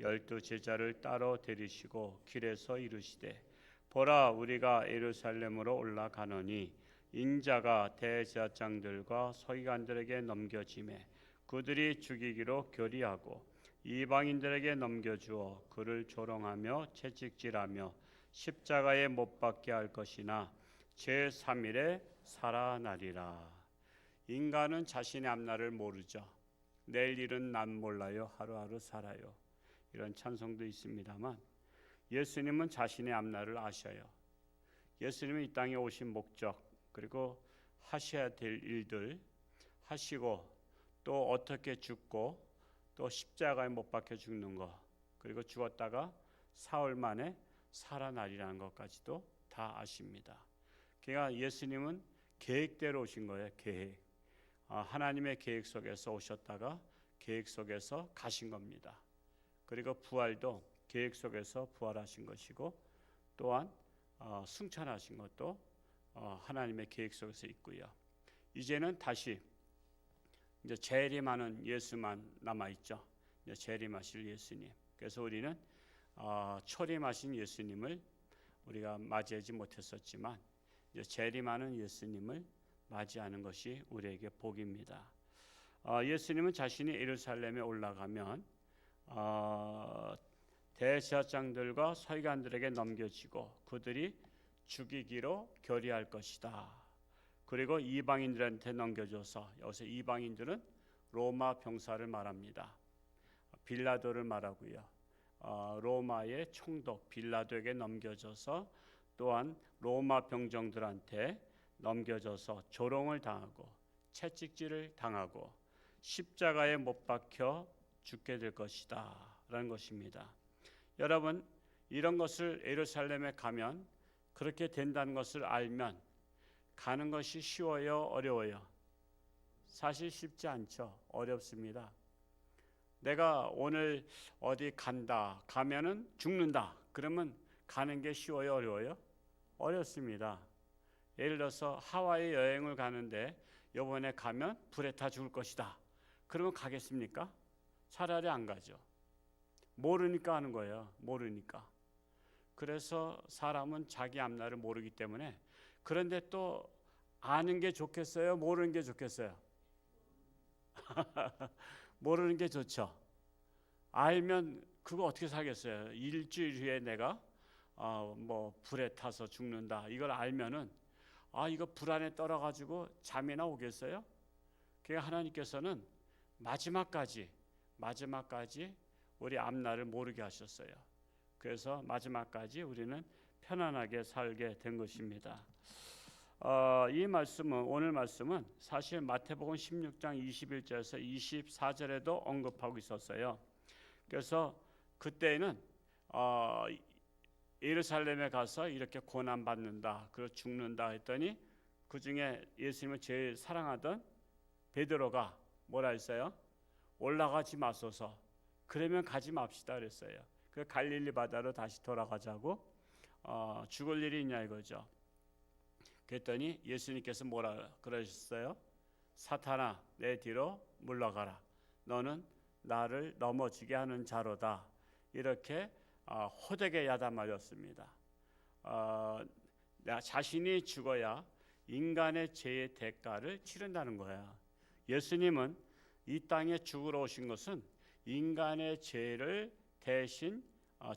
열두 제자를 따로 데리시고 길에서 이르시되 보라 우리가 예루살렘으로 올라가노니 인자가 대제사장들과 서기관들에게 넘겨지매 그들이 죽이기로 결의하고 이방인들에게 넘겨주어 그를 조롱하며 채찍질하며 십자가에 못 박게 할 것이나 제3일에 살아나리라. 인간은 자신의 앞날을 모르죠. 내일 일은 난 몰라요. 하루하루 살아요. 이런 찬송도 있습니다만 예수님은 자신의 앞날을 아셔요. 예수님은 이 땅에 오신 목적 그리고 하셔야 될 일들 하시고 또 어떻게 죽고 또 십자가에 못 박혀 죽는 것 그리고 죽었다가 사흘 만에 살아나리라는 것까지도 다 아십니다. 그러니까 예수님은 계획대로 오신 거예요. 계획. 하나님의 계획 속에서 오셨다가 계획 속에서 가신 겁니다. 그리고 부활도 계획 속에서 부활하신 것이고 또한 승천하신 것도 하나님의 계획 속에서 있고요. 이제는 다시 이제 재림하는 예수만 남아 있죠. 재림하실 예수님. 그래서 우리는 초림하신 예수님을 우리가 맞이하지 못했었지만 이제 재림하는 예수님을 맞이하는 것이 우리에게 복입니다. 예수님은 자신이 예루살렘에 올라가면 대제사장들과 서기관들에게 넘겨지고 그들이 죽이기로 결의할 것이다. 그리고 이방인들한테 넘겨줘서 여기서 이방인들은 로마 병사를 말합니다. 빌라도를 말하고요. 로마의 총독 빌라도에게 넘겨져서 또한 로마 병정들한테 넘겨져서 조롱을 당하고 채찍질을 당하고 십자가에 못 박혀 죽게 될 것이다 라는 것입니다. 여러분 이런 것을 예루살렘에 가면 그렇게 된다는 것을 알면 가는 것이 쉬워요? 어려워요? 사실 쉽지 않죠. 어렵습니다. 내가 오늘 어디 간다 가면은 죽는다 그러면 가는 게 쉬워요? 어려워요? 어렵습니다. 예를 들어서 하와이 여행을 가는데 이번에 가면 불에 타 죽을 것이다 그러면 가겠습니까? 차라리 안 가죠. 모르니까 하는 거예요. 모르니까. 그래서 사람은 자기 앞날을 모르기 때문에 그런데 또 아는 게 좋겠어요? 모르는 게 좋겠어요? 모르는 게 좋죠. 알면 그거 어떻게 살겠어요? 일주일 후에 내가 불에 타서 죽는다 이걸 알면은 이거 불 안에 떨어가지고 잠이나 오겠어요? 그러니까 하나님께서는 마지막까지 우리 앞날을 모르게 하셨어요. 그래서 마지막까지 우리는 편안하게 살게 된 것입니다. 이 말씀은 오늘 말씀은 사실 마태복음 16장 21절에서 24절에도 언급하고 있었어요. 그래서 그때는 예루살렘에 가서 이렇게 고난 받는다, 그리고 죽는다 했더니 그 중에 예수님을 제일 사랑하던 베드로가 뭐라 했어요? 올라가지 마소서. 그러면 가지 맙시다 그랬어요. 그 갈릴리 바다로 다시 돌아가자고 죽을 일이 있냐 이거죠. 그랬더니 예수님께서 뭐라 그러셨어요? 사탄아 내 뒤로 물러가라. 너는 나를 넘어지게 하는 자로다. 이렇게 호되게 야단맞았습니다. 자신이 죽어야 인간의 죄의 대가를 치른다는 거야. 예수님은 이 땅에 죽으러 오신 것은 인간의 죄를 대신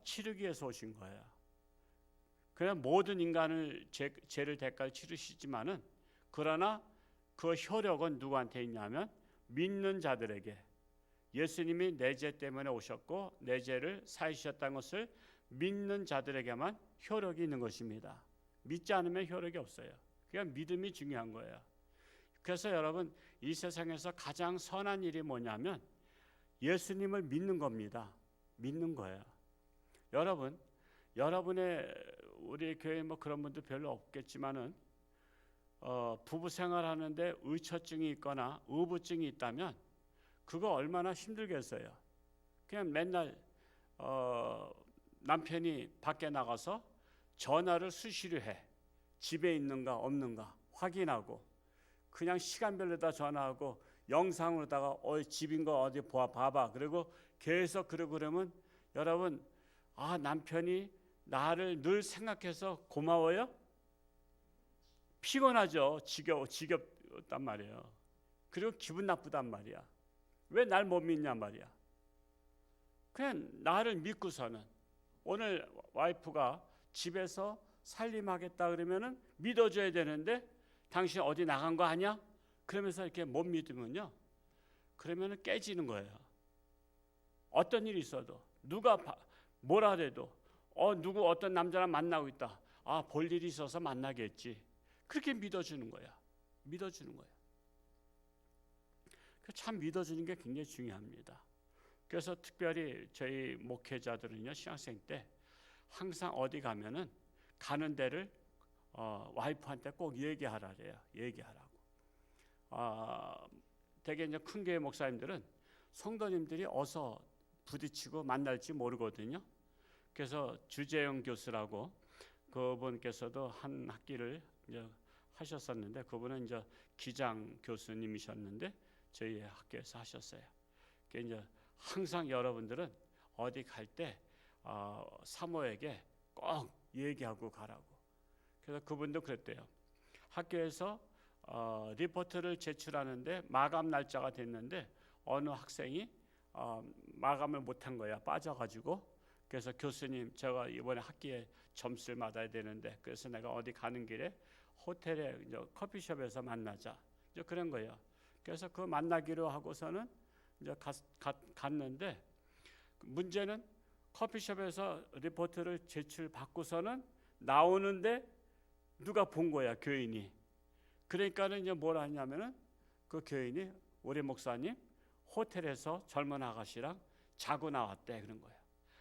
치르기 위해서 오신 거예요. 그냥 모든 인간을 죄를 대가를 치르시지만은 그러나 그 효력은 누구한테 있냐면 믿는 자들에게. 예수님이 내 죄 때문에 오셨고 내 죄를 사하셨다는 것을 믿는 자들에게만 효력이 있는 것입니다. 믿지 않으면 효력이 없어요. 그러니까 믿음이 중요한 거예요. 그래서 여러분 이 세상에서 가장 선한 일이 뭐냐면 예수님을 믿는 겁니다. 믿는 거예요. 여러분의 우리 교회 그런 분들 별로 없겠지만은 부부 생활하는데 의처증이 있거나 의부증이 있다면 그거 얼마나 힘들겠어요. 그냥 맨날 남편이 밖에 나가서 전화를 수시로 해. 집에 있는가 없는가 확인하고 그냥 시간별로다 전화하고 영상으로다가 집인 거 어디 봐봐. 그리고 계속 그러면 여러분, 남편이 나를 늘 생각해서 고마워요? 피곤하죠. 지겹단 말이에요. 그리고 기분 나쁘단 말이야. 왜 날 못 믿냐 말이야. 그냥 나를 믿고서는 오늘 와이프가 집에서 살림하겠다 그러면은 믿어줘야 되는데 당신 어디 나간 거 아니야? 그러면서 이렇게 못 믿으면요, 그러면은 깨지는 거예요. 어떤 일이 있어도 누가 뭐라 해도 누구 어떤 남자랑 만나고 있다. 볼 일이 있어서 만나겠지. 그렇게 믿어주는 거야. 믿어주는 거야. 참 믿어주는 게 굉장히 중요합니다. 그래서 특별히 저희 목회자들은요, 신학생 때 항상 어디 가면은 가는 데를 와이프한테 꼭 얘기하라 그래요. 얘기하라고. 되게 이제 큰 교회 목사님들은 성도님들이 어서 부딪히고 만날지 모르거든요. 그래서 주재영 교수라고 그분께서도 한 학기를 이제 하셨었는데, 그분은 이제 기장 교수님이셨는데 저희 학교에서 하셨어요. 그러니까 이제 항상 여러분들은 어디 갈 때 사모에게 꼭 얘기하고 가라고. 그래서 그분도 그랬대요. 학교에서 리포트를 제출하는데 마감 날짜가 됐는데 어느 학생이 마감을 못한 거야. 빠져가지고. 그래서 교수님, 제가 이번에 학기에 점수를 받아야 되는데, 그래서 내가 어디 가는 길에 호텔에 이제 커피숍에서 만나자. 이제 그런 거예요. 그래서 그 만나기로 하고서는 이제 갔는데, 문제는 커피숍에서 리포트를 제출 받고서는 나오는데 누가 본 거야, 교인이. 그러니까는 이제 뭘 하냐면은 그 교인이, 우리 목사님 호텔에서 젊은 아가씨랑 자고 나왔대, 그런 거야.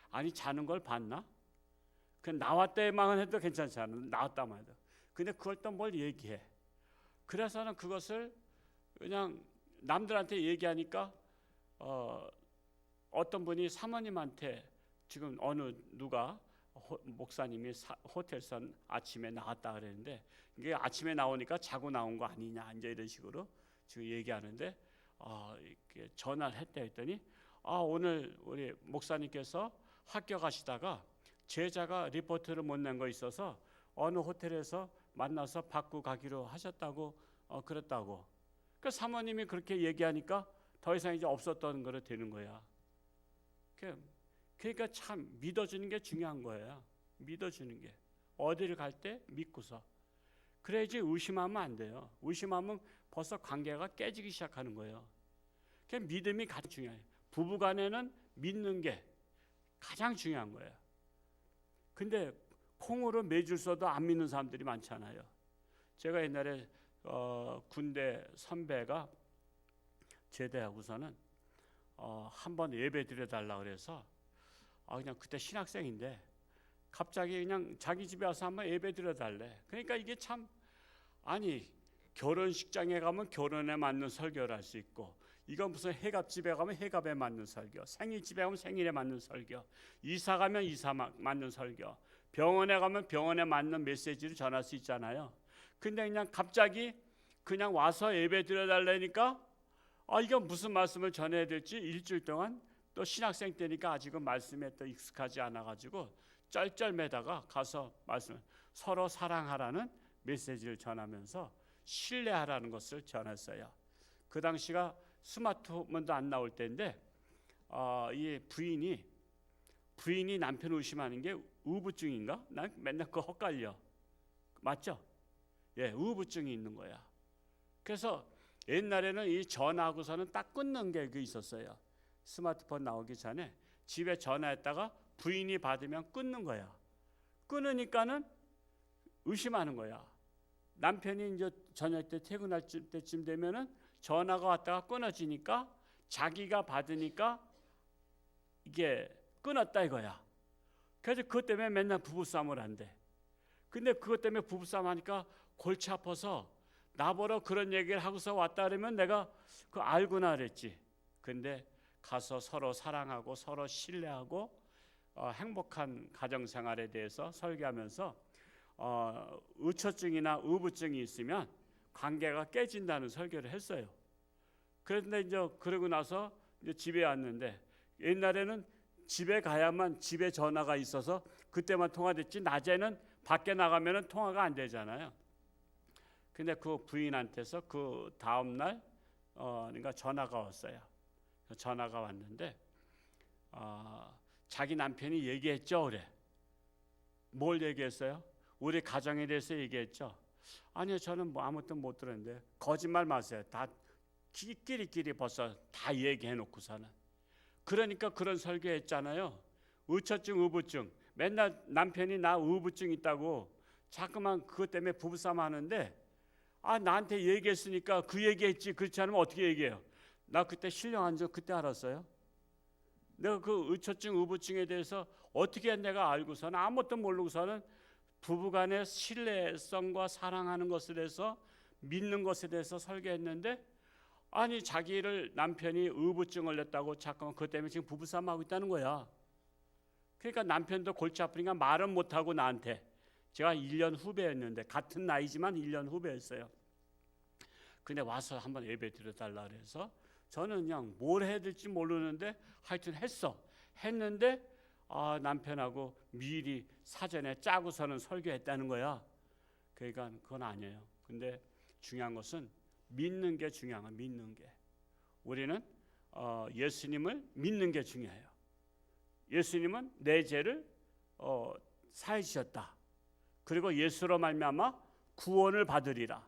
아니, 자는 걸 봤나? 그 나왔대만 해도 괜찮잖아. 나왔다만 해도. 근데 그걸 또 뭘 얘기해. 그래서는 그것을 그냥 남들한테 얘기하니까 어떤 분이 사모님한테 지금 어느 누가 목사님이 호텔에서 아침에 나왔다 그랬는데, 이게 아침에 나오니까 자고 나온 거 아니냐, 이제 이런 식으로 지금 얘기하는데, 이렇게 전화를 했더니 오늘 우리 목사님께서 학교 가시다가 제자가 리포트를 못 낸 거 있어서 어느 호텔에서 만나서 받고 가기로 하셨다고 그랬다고. 그 사모님이 그렇게 얘기하니까 더 이상 이제 없었던 거로 되는 거야. 그러니까 참 믿어주는 게 중요한 거예요. 믿어주는 게. 어디를 갈 때 믿고서. 그래야지 의심하면 안 돼요. 의심하면 벌써 관계가 깨지기 시작하는 거예요. 그러니까 믿음이 가장 중요해요. 부부간에는 믿는 게 가장 중요한 거예요. 근데 콩으로 매줄 써도 안 믿는 사람들이 많잖아요. 제가 옛날에 군대 선배가 제대하고서는 한번 예배 드려달라 그래서 그냥 그때 신학생인데 갑자기 그냥 자기 집에 와서 한번 예배 드려달래. 그러니까 이게 참, 아니, 결혼식장에 가면 결혼에 맞는 설교를 할 수 있고, 이건 무슨 해갑집에 가면 해갑에 맞는 설교, 생일집에 가면 생일에 맞는 설교, 이사 가면 이사 맞는 설교, 병원에 가면 병원에 맞는 메시지를 전할 수 있잖아요. 근데 그냥 갑자기 그냥 와서 예배 드려달라니까 이건 무슨 말씀을 전해야 될지 일주일 동안, 또 신학생 때니까 아직은 말씀에 또 익숙하지 않아가지고 쩔쩔매다가 가서 서로 사랑하라는 메시지를 전하면서 신뢰하라는 것을 전했어요. 그 당시가 스마트폰도 안 나올 때인데 이 부인이 남편 의심하는 게 우부증인가? 난 맨날 그거 헛갈려. 맞죠? 예, 우부증이 있는 거야. 그래서 옛날에는 이 전화하고서는 딱 끊는 게 있었어요. 스마트폰 나오기 전에 집에 전화했다가 부인이 받으면 끊는 거야. 끊으니까는 의심하는 거야. 남편이 이제 저녁 때 퇴근할 때쯤 되면은 전화가 왔다가 끊어지니까 자기가 받으니까 이게 끊었다 이거야. 그래서 그것 때문에 맨날 부부싸움을 한대. 근데 그것 때문에 부부싸움 하니까 골치 아파서 나보러 그런 얘기를 하고서 왔다 그러면 내가 그거 알구나 그랬지. 근데 가서 서로 사랑하고 서로 신뢰하고 행복한 가정생활에 대해서 설교하면서 의처증이나 의부증이 있으면 관계가 깨진다는 설교를 했어요. 그런데 이제 그러고 나서 이제 집에 왔는데, 옛날에는 집에 가야만 집에 전화가 있어서 그때만 통화됐지 낮에는 밖에 나가면 통화가 안 되잖아요. 근데 그 부인한테서 그 다음 날 그러니까 전화가 왔어요. 전화가 왔는데 자기 남편이 얘기했죠. 그래. 뭘 얘기했어요? 우리 가정에 대해서 얘기했죠. 아니요, 저는 뭐 아무것도 못 들었는데. 거짓말 마세요. 다 끼리끼리 벌써 다 얘기해 놓고서는. 그러니까 그런 설교했잖아요. 의처증, 의부증. 맨날 남편이 나 의부증 있다고 자꾸만 그것 때문에 부부싸움 하는데, 나한테 얘기했으니까 그 얘기했지. 그렇지 않으면 어떻게 얘기해요? 나 그때 신령한 줄 그때 알았어요. 내가 그 의처증, 의부증에 대해서 어떻게 내가 알고서는 아무것도 모르고서는 부부간의 신뢰성과 사랑하는 것에 대해서 믿는 것에 대해서 설계했는데, 아니 자기를 남편이 의부증 걸렸다고 잠깐만 그것 때문에 지금 부부싸움 하고 있다는 거야. 그러니까 남편도 골치 아프니까 말은 못하고 나한테, 제가 1년 후배였는데 같은 나이지만 1년 후배였어요. 근데 와서 한번 예배 드려달라 그래서 저는 그냥 뭘 해야 될지 모르는데 하여튼 했는데 남편하고 미리 사전에 짜고서는 설교했다는 거야. 그러니까 그건 아니에요. 근데 중요한 것은 믿는 게 중요한 거야. 믿는 게. 우리는 예수님을 믿는 게 중요해요. 예수님은 내 죄를 사해 주셨다. 그리고 예수로 말미암아 구원을 받으리라.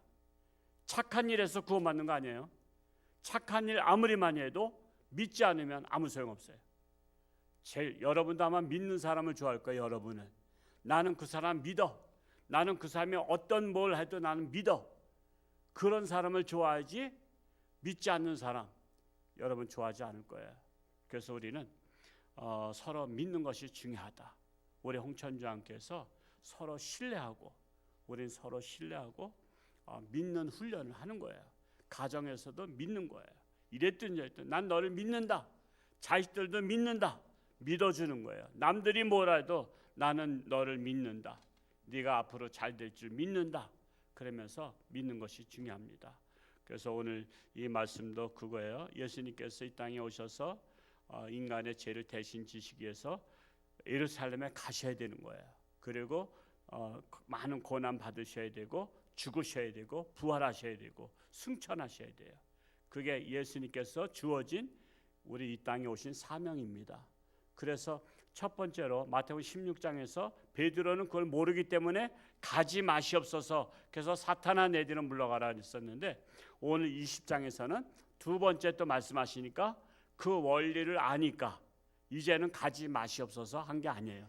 착한 일에서 구원받는 거 아니에요. 착한 일 아무리 많이 해도 믿지 않으면 아무 소용없어요. 여러분도 아마 믿는 사람을 좋아할 거예요. 여러분은 나는 그 사람 믿어. 나는 그 사람이 어떤 뭘 해도 나는 믿어. 그런 사람을 좋아하지 믿지 않는 사람 여러분 좋아하지 않을 거예요. 그래서 우리는 서로 믿는 것이 중요하다. 우리 홍천주님께서 서로 신뢰하고 우리는 서로 신뢰하고 믿는 훈련을 하는 거예요. 가정에서도 믿는 거예요. 이랬든 저랬든 난 너를 믿는다. 자식들도 믿는다. 믿어주는 거예요. 남들이 뭐라 해도 나는 너를 믿는다. 네가 앞으로 잘 될 줄 믿는다. 그러면서 믿는 것이 중요합니다. 그래서 오늘 이 말씀도 그거예요. 예수님께서 이 땅에 오셔서 인간의 죄를 대신 지시기 위해서 예루살렘에 가셔야 되는 거예요. 그리고 많은 고난 받으셔야 되고 죽으셔야 되고 부활하셔야 되고 승천하셔야 돼요. 그게 예수님께서 주어진 우리 이 땅에 오신 사명입니다. 그래서 첫 번째로 마태복음 16장에서 베드로는 그걸 모르기 때문에 가지 마시옵소서, 그래서 사탄아 내 뒤로 물러가라 했었는데 오늘 20장에서는 두 번째 또 말씀하시니까 그 원리를 아니까 이제는 가지 마시옵소서 한 게 아니에요.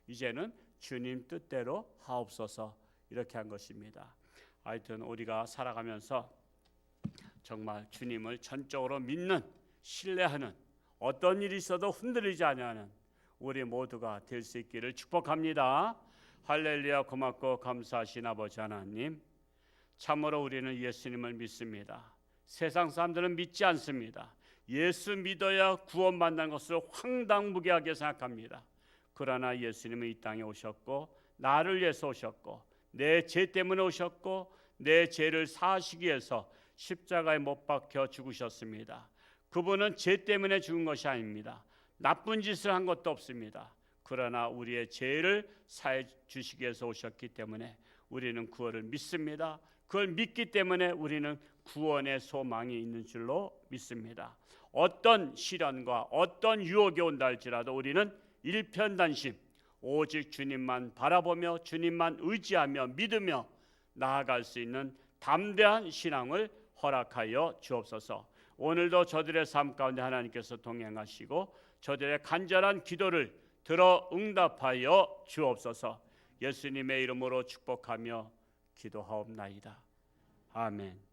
이제는 주님 뜻대로 하옵소서 이렇게 한 것입니다. 하여튼 우리가 살아가면서 정말 주님을 전적으로 믿는, 신뢰하는, 어떤 일이 있어도 흔들리지 않는 우리 모두가 될 수 있기를 축복합니다. 할렐루야. 고맙고 감사하신 아버지 하나님, 참으로 우리는 예수님을 믿습니다. 세상 사람들은 믿지 않습니다. 예수 믿어야 구원받는 것을 황당무계하게 생각합니다. 그러나 예수님은 이 땅에 오셨고 나를 위해서 오셨고 내 죄 때문에 오셨고 내 죄를 사하시기 위해서 십자가에 못 박혀 죽으셨습니다. 그분은 죄 때문에 죽은 것이 아닙니다. 나쁜 짓을 한 것도 없습니다. 그러나 우리의 죄를 사해 주시기 위해서 오셨기 때문에 우리는 그거를 믿습니다. 그걸 믿기 때문에 우리는 구원의 소망이 있는 줄로 믿습니다. 어떤 시련과 어떤 유혹이 온다 할지라도 우리는 일편단심, 오직 주님만 바라보며 주님만 의지하며 믿으며 나아갈 수 있는 담대한 신앙을 허락하여 주옵소서. 오늘도 저들의 삶 가운데 하나님께서 동행하시고 저들의 간절한 기도를 들어 응답하여 주옵소서. 예수님의 이름으로 축복하며 기도하옵나이다. 아멘.